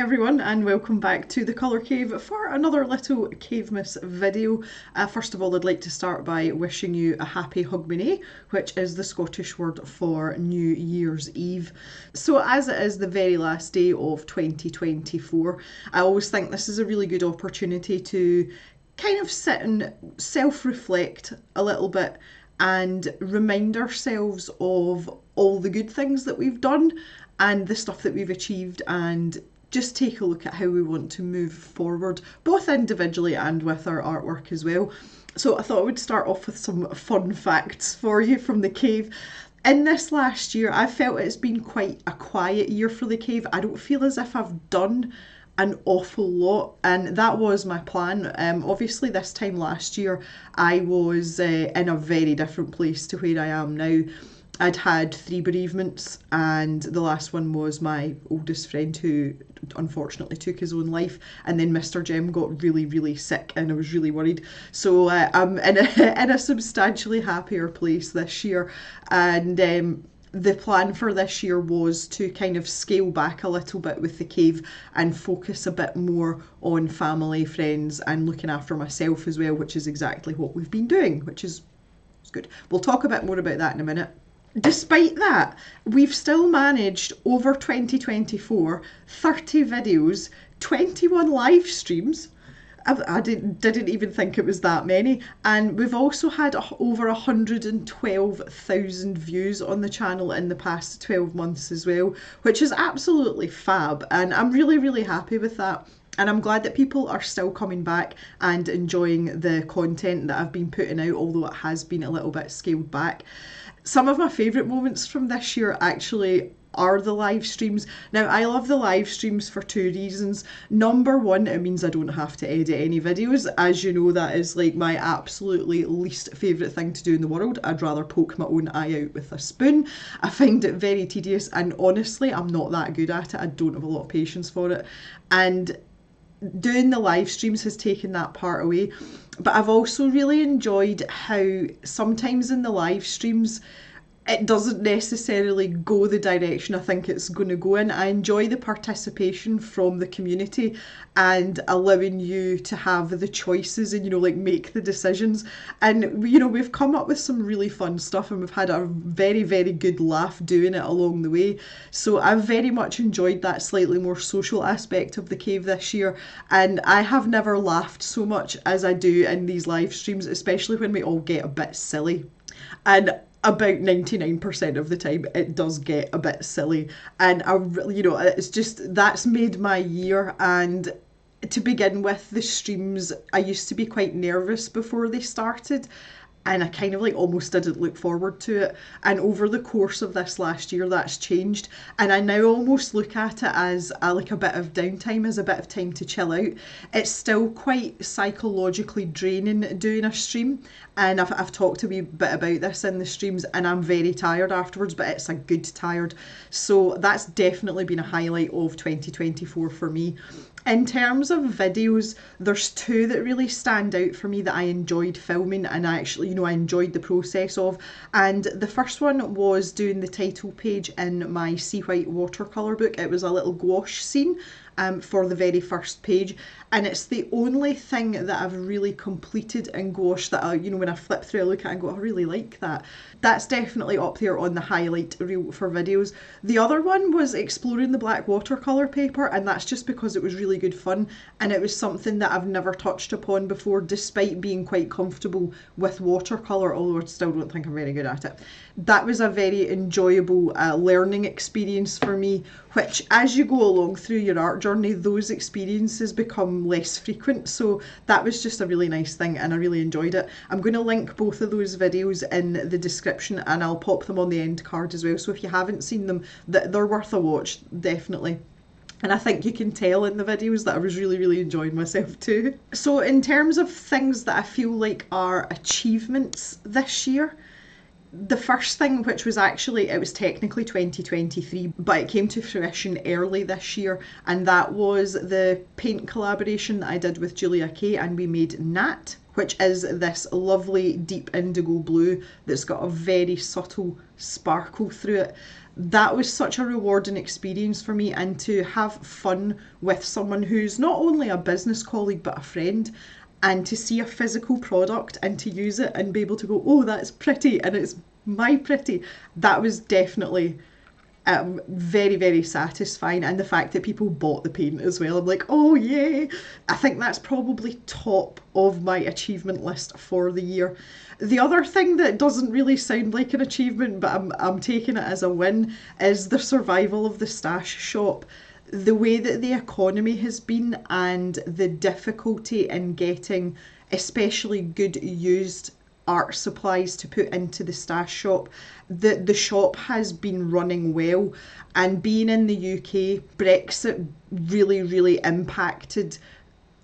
everyone, and welcome back to the Colour Cave for another little Cavemas video. First of all, I'd like to start by wishing you a happy Hogmanay, which is the Scottish word for New Year's Eve. So as it is the very last day of 2024, I always think this is a really good opportunity to kind of sit and self-reflect a little bit and remind ourselves of all the good things that we've done and the stuff that we've achieved, and just take a look at how we want to move forward, both individually and with our artwork as well. So I thought I would start off with some fun facts for you from the cave. In this last year, I felt it's been quite a quiet year for the cave. I don't feel as if I've done an awful lot, and that was my plan. Obviously this time last year I was in a very different place to where I am now. I'd had 3 bereavements, and the last one was my oldest friend who unfortunately took his own life, and then Mr. Jem got really sick and I was really worried. So I'm in a substantially happier place this year, and the plan for this year was to kind of scale back a little bit with the cave and focus a bit more on family, friends, and looking after myself as well, which is exactly what we've been doing, which is good. We'll talk a bit more about that in a minute. Despite that, we've still managed over 2024, 30 videos, 21 live streams. I didn't even think it was that many, and we've also had over 112,000 views on the channel in the past 12 months as well, which is absolutely fab, and I'm really happy with that. And I'm glad that people are still coming back and enjoying the content that I've been putting out, although it has been a little bit scaled back. Some of my favourite moments from this year actually are the live streams. Now, I love the live streams for 2 reasons. Number one, it means I don't have to edit any videos. As you know, that is like my absolutely least favourite thing to do in the world. I'd rather poke my own eye out with a spoon. I find it very tedious, and honestly, I'm not that good at it. I don't have a lot of patience for it. And doing the live streams has taken that part away. But I've also really enjoyed how sometimes in the live streams it doesn't necessarily go the direction I think it's going to go in. I enjoy the participation from the community and allowing you to have the choices and, like, make the decisions. And, we've come up with some really fun stuff, and we've had a very good laugh doing it along the way. So I've very much enjoyed that slightly more social aspect of the cave this year, and I have never laughed so much as I do in these live streams, especially when we all get a bit silly. And about 99% of the time it does get a bit silly, and it's just, that's made my year. And to begin with, the streams, I used to be quite nervous before they started, and I kind of almost didn't look forward to it. And over the course of this last year, that's changed, and I now almost look at it as a bit of downtime, as a bit of time to chill out. It's still quite psychologically draining doing a stream, and I've talked a wee bit about this in the streams, and I'm very tired afterwards, but it's a good tired. So that's definitely been a highlight of 2024 for me. In terms of videos, there's 2 that really stand out for me that I enjoyed filming, and I enjoyed the process of. And the first one was doing the title page in my Sea White watercolour book. It was a little gouache scene for the very first page, and it's the only thing that I've really completed in gouache that when I flip through, I look at it and go, I really like that. That's definitely up there on the highlight reel for videos. The other one was exploring the black watercolour paper, and that's just because it was really good fun, and it was something that I've never touched upon before, despite being quite comfortable with watercolour, although I still don't think I'm very good at it. That was a very enjoyable learning experience for me, which, as you go along through your art journey, those experiences become less frequent. So that was just a really nice thing, and I really enjoyed it. I'm going to link both of those videos in the description, and I'll pop them on the end card as well. So if you haven't seen them, they're worth a watch, definitely. And I think you can tell in the videos that I was really enjoying myself too. So in terms of things that I feel like are achievements this year, the first thing, which was actually, it was technically 2023, but it came to fruition early this year, and that was the paint collaboration that I did with Julia Kay, and we made Nat, which is this lovely deep indigo blue that's got a very subtle sparkle through it. that was such a rewarding experience for me, and to have fun with someone who's not only a business colleague but a friend, and to see a physical product and to use it and be able to go, oh, that's pretty, and it's my pretty, that was definitely very, very satisfying. And the fact that people bought the paint as well, I'm like, oh yay. I think that's probably top of my achievement list for the year. The other thing that doesn't really sound like an achievement, but I'm taking it as a win, is the survival of the stash shop. The way that the economy has been and the difficulty in getting especially good used art supplies to put into the stash shop, the shop has been running well. And being in the UK, Brexit really impacted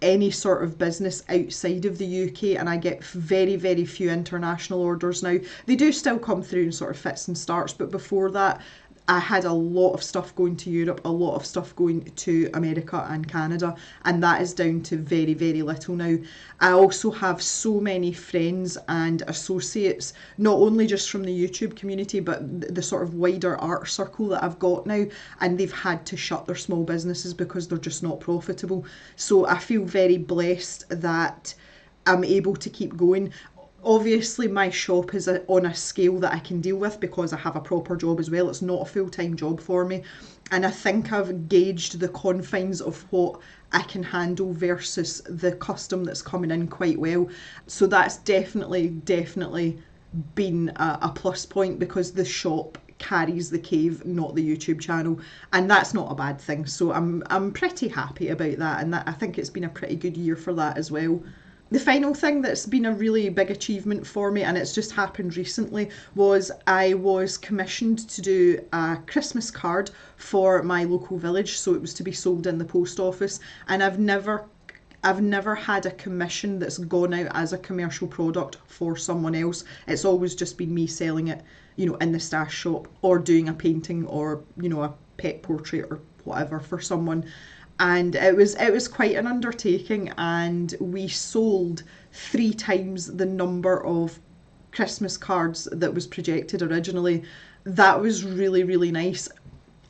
any sort of business outside of the UK, and I get very few international orders now. They do still come through in sort of fits and starts, but before that I had a lot of stuff going to Europe, a lot of stuff going to America and Canada, and that is down to very little now. I also have so many friends and associates, not only just from the YouTube community, but the sort of wider art circle that I've got now, and they've had to shut their small businesses because they're just not profitable. So I feel very blessed that I'm able to keep going. Obviously my shop is on a scale that I can deal with because I have a proper job as well. It's not a full-time job for me, and I think I've gauged the confines of what I can handle versus the custom that's coming in quite well. So that's definitely been a plus point, because the shop carries the cave, not the YouTube channel, and that's not a bad thing. So I'm pretty happy about that, and that I think it's been a pretty good year for that as well. The final thing that's been a really big achievement for me, and it's just happened recently, was I was commissioned to do a Christmas card for my local village. So it was to be sold in the post office, and I've never had a commission that's gone out as a commercial product for someone else. It's always just been me selling it, you know, in the stash shop, or doing a painting, or, you know, a pet portrait or whatever for someone. And it was quite an undertaking, and we sold 3 times the number of Christmas cards that was projected originally. That was really nice.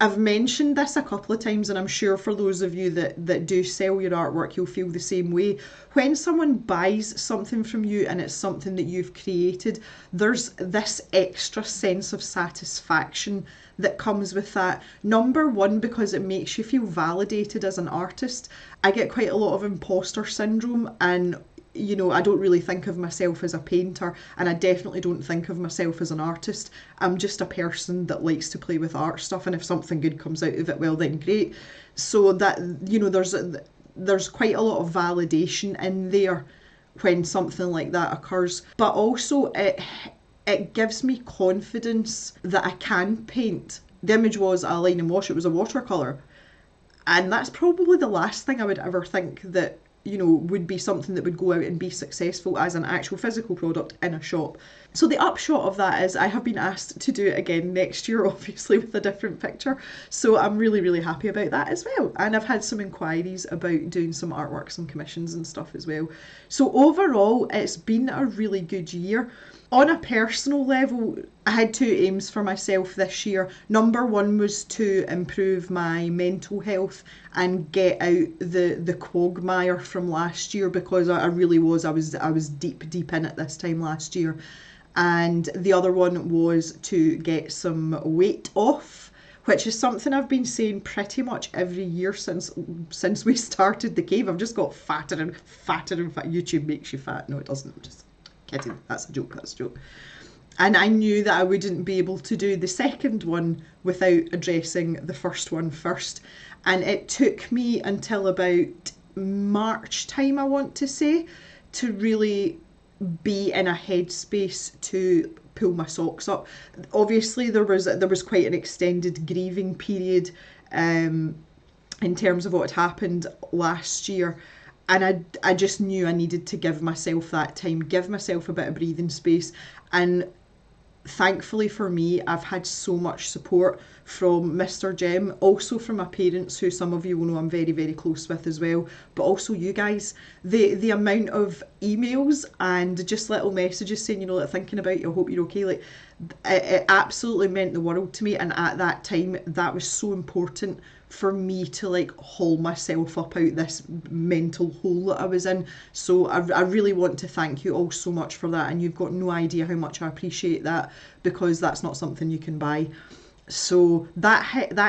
I've mentioned this a couple of times, and I'm sure for those of you that do sell your artwork, you'll feel the same way. When someone buys something from you and it's something that you've created, there's this extra sense of satisfaction that comes with that. Number one, because it makes you feel validated as an artist. I get quite a lot of imposter syndrome, and you know, I don't really think of myself as a painter, and I definitely don't think of myself as an artist. I'm just a person that likes to play with art stuff, and if something good comes out of it, well then great. So that, you know, there's quite a lot of validation in there when something like that occurs. But also it gives me confidence that I can paint. The image was a line and wash, it was a watercolour. And that's probably the last thing I would ever think that, you know, would be something that would go out and be successful as an actual physical product in a shop. So the upshot of that is I have been asked to do it again next year, obviously with a different picture. So I'm really happy about that as well. And I've had some inquiries about doing some artwork, some commissions and stuff as well. So overall, it's been a really good year. On a personal level, I had 2 aims for myself this year. Number 1 was to improve my mental health and get out the quagmire from last year, because I really was. I was deep in it this time last year. And the other one was to get some weight off, which is something I've been saying pretty much every year since we started the cave. I've just got fatter and fatter. YouTube makes you fat. No, it doesn't. I'm just kidding. That's a joke. And I knew that I wouldn't be able to do the second one without addressing the first one first. And it took me until about March time, I want to say, to really be in a headspace to pull my socks up. Obviously there was quite an extended grieving period in terms of what had happened last year, and I just knew I needed to give myself that time, give myself a bit of breathing space. And thankfully for me, I've had so much support from Mr. Jem, also from my parents, who some of you will know I'm very, very close with as well, but also you guys. The amount of emails and just little messages saying, you know, like, thinking about you, I hope you're okay, like, it absolutely meant the world to me. And at that time, that was so important for me to like haul myself up out this mental hole that I was in. So I really want to thank you all so much for that, and you've got no idea how much I appreciate that, because that's not something you can buy. So that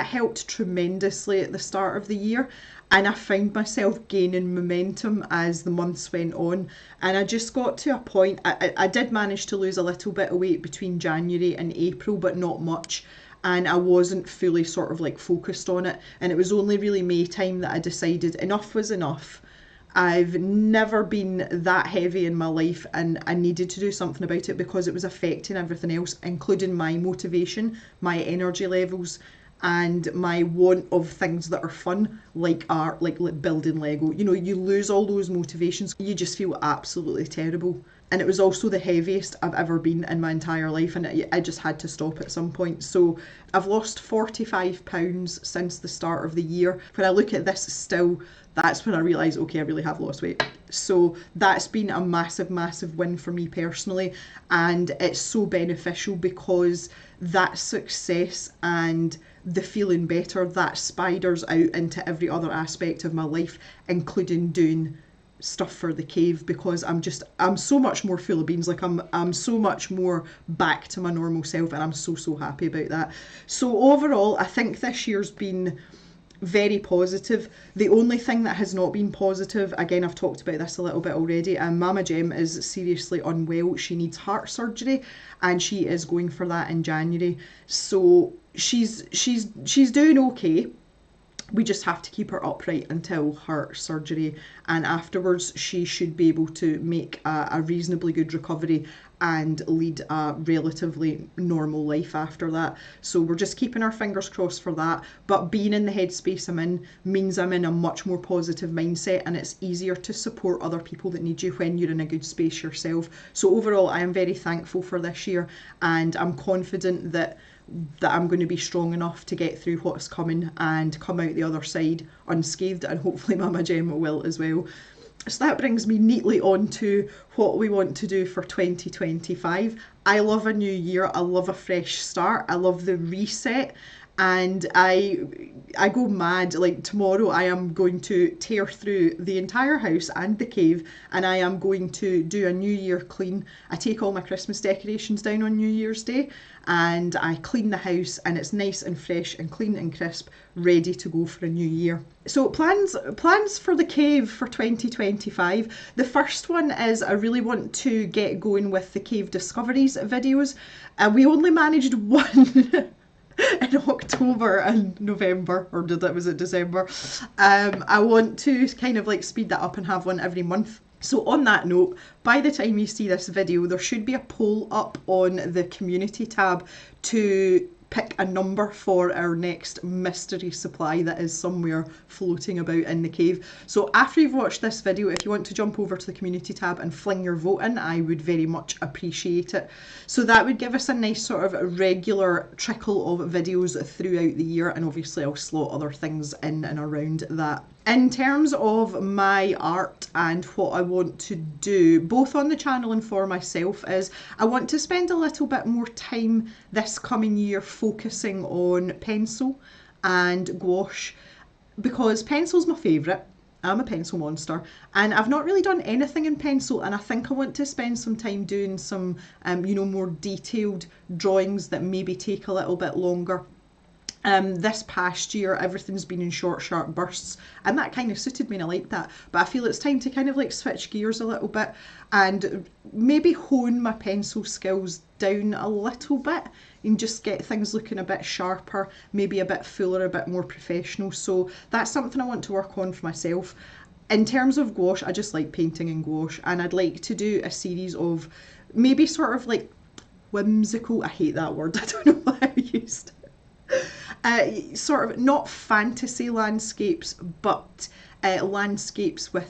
helped tremendously at the start of the year, and I found myself gaining momentum as the months went on, and I just got to a point. I did manage to lose a little bit of weight between January and April, but not much, and I wasn't fully sort of like focused on it, and it was only really May time that I decided enough was enough. I've never been that heavy in my life, and I needed to do something about it because it was affecting everything else, including my motivation, my energy levels, and my want of things that are fun, like art, like building Lego. You know, you lose all those motivations, you just feel absolutely terrible. And it was also the heaviest I've ever been in my entire life, and I just had to stop at some point. So I've lost 45 pounds since the start of the year. When I look at this still, that's when I realise, okay, I really have lost weight. So that's been a massive, massive win for me personally. And it's so beneficial because that success and the feeling better, that spiders out into every other aspect of my life, including doing stuff for the cave, because I'm so much more full of beans. Like I'm so much more back to my normal self, and I'm so happy about that. So overall, I think this year's been very positive. The only thing that has not been positive, again, I've talked about this a little bit already, and Mama Jem is seriously unwell. She needs heart surgery, and she is going for that in January. So she's doing okay. We just have to keep her upright until her surgery, and afterwards she should be able to make a reasonably good recovery and lead a relatively normal life after that. So we're just keeping our fingers crossed for that. But being in the headspace I'm in means I'm in a much more positive mindset, and it's easier to support other people that need you when you're in a good space yourself. So overall, I am very thankful for this year, and I'm confident that I'm going to be strong enough to get through what's coming and come out the other side unscathed, and hopefully Mama Gemma will as well. So that brings me neatly on to what we want to do for 2025. I love a new year. I love a fresh start. I love the reset. And I go mad. Like tomorrow I am going to tear through the entire house and the cave, and I am going to do a New Year clean. I take all my Christmas decorations down on New Year's Day, and I clean the house, and it's nice and fresh and clean and crisp, ready to go for a new year. So plans for the cave for 2025. The first one is I really want to get going with the Cave Discoveries videos. We only managed one in October and November, or was it December? I want to kind of like speed that up and have one every month. So on that note, by the time you see this video, there should be a poll up on the community tab to pick a number for our next mystery supply that is somewhere floating about in the cave. So after you've watched this video, if you want to jump over to the community tab and fling your vote in, I would very much appreciate it. So that would give us a nice sort of regular trickle of videos throughout the year, and obviously I'll slot other things in and around that. In terms of my art and what I want to do, both on the channel and for myself, is I want to spend a little bit more time this coming year focusing on pencil and gouache, because pencil's my favourite. I'm a pencil monster, and I've not really done anything in pencil, and I think I want to spend some time doing some more detailed drawings that maybe take a little bit longer. This past year, everything's been in short, sharp bursts, and that kind of suited me, and I like that. But I feel it's time to kind of like switch gears a little bit and maybe hone my pencil skills down a little bit and just get things looking a bit sharper, maybe a bit fuller, a bit more professional. So that's something I want to work on for myself. In terms of gouache, I just like painting in gouache, and I'd like to do a series of maybe sort of like whimsical, I hate that word, I don't know why I used it. Sort of not fantasy landscapes, but landscapes with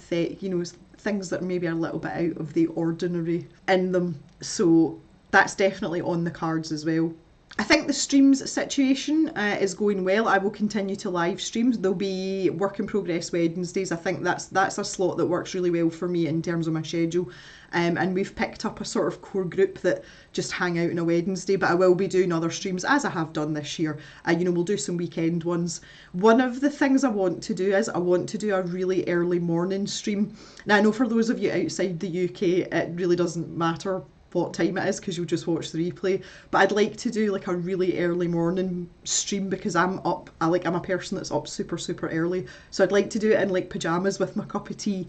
things that maybe are a little bit out of the ordinary in them. So that's definitely on the cards as well. I think the streams situation is going well. I will continue to live stream. There'll be work in progress Wednesdays. I think that's a slot that works really well for me in terms of my schedule. And we've picked up a sort of core group that just hang out on a Wednesday, but I will be doing other streams as I have done this year. We'll do some weekend ones. One of the things I want to do is I want to do a really early morning stream. Now I know for those of you outside the UK, it really doesn't matter what time it is because you'll just watch the replay, but I'd like to do like a really early morning stream because I'm a person that's up super early, so I'd like to do it in like pajamas with my cup of tea,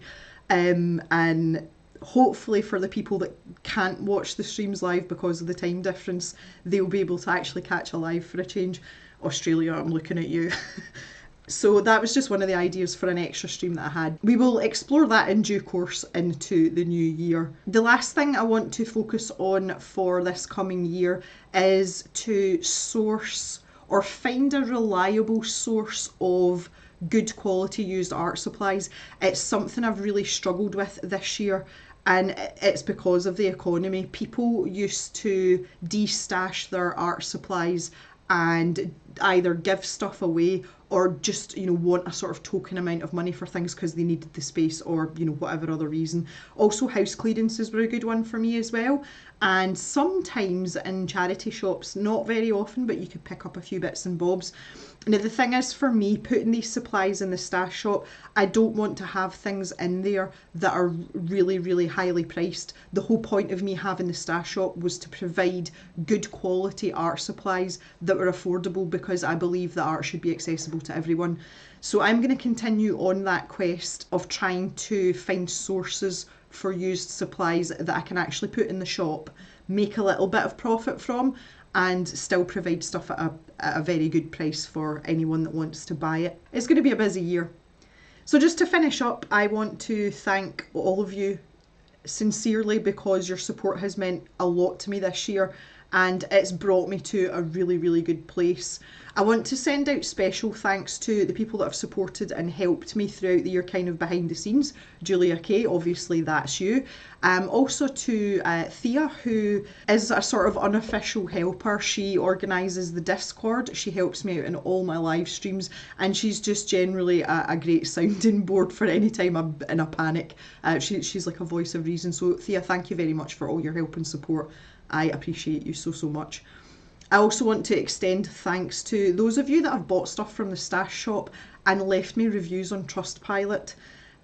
and hopefully for the people that can't watch the streams live because of the time difference, they'll be able to actually catch a live for a change. Australia, I'm looking at you. So that was just one of the ideas for an extra stream that I had. We will explore that in due course into the new year. The last thing I want to focus on for this coming year is to source or find a reliable source of good quality used art supplies. It's something I've really struggled with this year, and it's because of the economy. People used to de-stash their art supplies and either give stuff away or just want a sort of token amount of money for things because they needed the space or whatever other reason. Also, house clearances were a good one for me as well, and sometimes in charity shops, not very often, but you could pick up a few bits and bobs. Now the thing is, for me, putting these supplies in the stash shop, I don't want to have things in there that are really highly priced. The whole point of me having the stash shop was to provide good quality art supplies that were affordable, because I believe that art should be accessible to everyone. So I'm going to continue on that quest of trying to find sources for used supplies that I can actually put in the shop, make a little bit of profit from, and still provide stuff at a very good price for anyone that wants to buy it. It's going to be a busy year. So just to finish up, I want to thank all of you sincerely, because your support has meant a lot to me this year and it's brought me to a really good place. I want to send out special thanks to the people that have supported and helped me throughout the year, kind of behind the scenes. Julia Kay, obviously that's you. Also to Thea, who is a sort of unofficial helper. She organises the Discord, she helps me out in all my live streams, and she's just generally a great sounding board for any time I'm in a panic. She's like a voice of reason. So Thea, thank you very much for all your help and support. I appreciate you so much. I also want to extend thanks to those of you that have bought stuff from the stash shop and left me reviews on Trustpilot.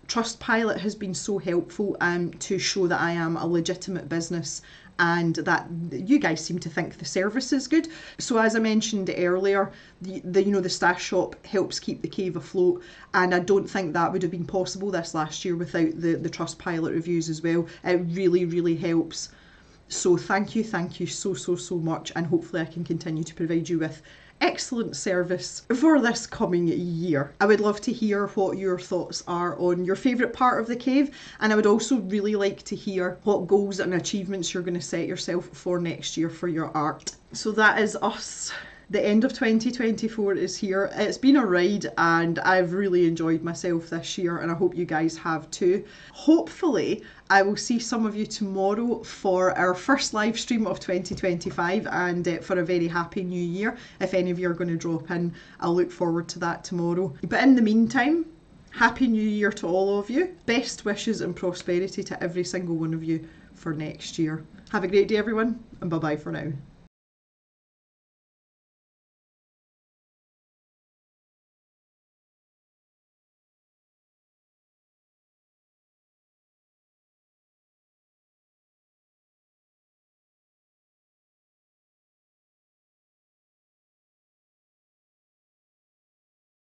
Trustpilot has been so helpful to show that I am a legitimate business and that you guys seem to think the service is good. So as I mentioned earlier, the stash shop helps keep the cave afloat, and I don't think that would have been possible this last year without the Trustpilot reviews as well. It really helps. So thank you so much, and hopefully I can continue to provide you with excellent service for this coming year. I would love to hear what your thoughts are on your favourite part of the cave, and I would also really like to hear what goals and achievements you're going to set yourself for next year for your art. So that is us. The end of 2024 is here. It's been a ride and I've really enjoyed myself this year, and I hope you guys have too. Hopefully I will see some of you tomorrow for our first live stream of 2025, and for a very happy new year. If any of you are going to drop in, I'll look forward to that tomorrow. But in the meantime, happy new year to all of you. Best wishes and prosperity to every single one of you for next year. Have a great day everyone, and bye bye for now.